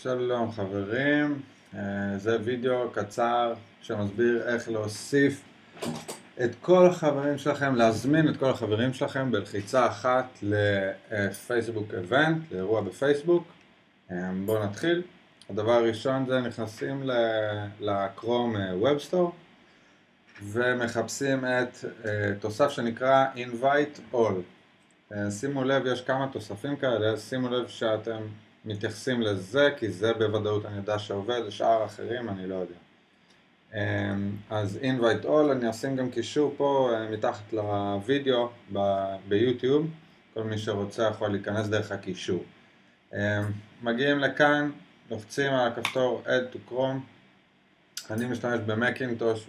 שלום חברים, זה וידאו קצר שמסביר איך להוסיף את כל החברים שלכם, להזמין את כל החברים שלכם בלחיצה אחת לפייסבוק איבנט, לאירוע בפייסבוק. בואו נתחיל. הדבר הראשון זה נכנסים לקרום ווב סטור ומחפשים את תוסף שנקרא Invite All. שימו לב, יש כמה תוספים כאלה, שימו לב שאתם מתייחסים לזה, כי זה בוודאות אני יודע שעובד, לשאר האחרים אני לא יודע. אז Invite All, אני אשים גם קישור פה מתחת לוידאו ביוטיוב, כל מי שרוצה יכול להיכנס דרך הקישור. מגיעים לכאן, לוחצים על הכפתור Add to Chrome, אני משתמש במקינטוש,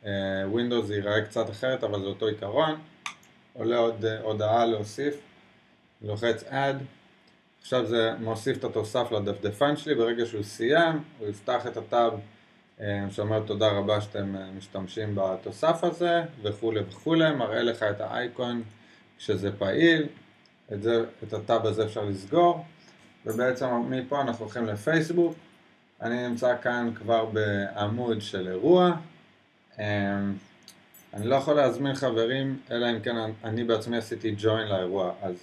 בווינדוס זה ייראה קצת אחרת, אבל זה אותו עיקרון. עולה עוד הודעה להוסיף, לוחץ Add, עכשיו זה מוסיף את התוסף לדפדפן שלי, ברגע שהוא סיים, הוא יפתח את הטאב שאומר תודה רבה שאתם משתמשים בתוסף הזה, וכו' וכו', מראה לך את האייקון כשזה פעיל, את הטאב הזה אפשר לסגור, ובעצם מפה אנחנו הולכים לפייסבוק, אני נמצא כאן כבר בעמוד של אירוע, אני לא יכול להזמין חברים, אלא אם כן אני בעצמי עשיתי join לאירוע, אז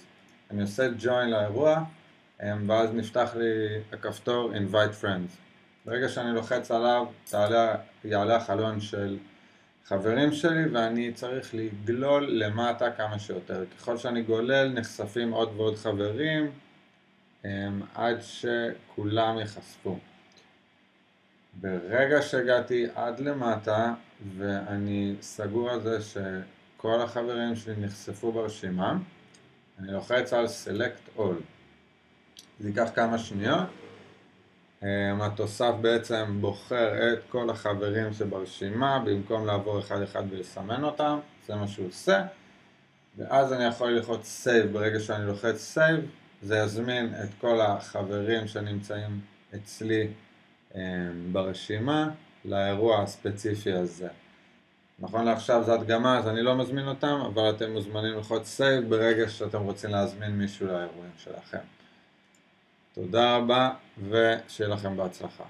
אני עושה join לאירוע, ואז נפתח לי הכפתור invite friends. ברגע שאני לוחץ עליו, יעלה החלון של חברים שלי, ואני צריך לגלול למטה כמה שיותר. ככל שאני גולל, נחשפים עוד ועוד חברים, עד שכולם יחשפו. ברגע שהגעתי עד למטה, ואני סגור על זה שכל החברים שלי נחשפו ברשימה, אני לוחץ על Select All. זה ייקח כמה שניות. התוסף בעצם בוחר את כל החברים שברשימה, במקום לעבור אחד אחד ולסמן אותם, זה מה שהוא עושה. ואז אני יכול ללחוץ Save, ברגע שאני לוחץ Save, זה יזמין את כל החברים שנמצאים אצלי ברשימה לאירוע הספציפי הזה. נכון לעכשיו זה הדגמה, אז אני לא מזמין אותם, אבל אתם מוזמנים ללחוץ Save ברגע שאתם רוצים להזמין מישהו לאירועים שלכם. תודה רבה ושיהיה לכם בהצלחה.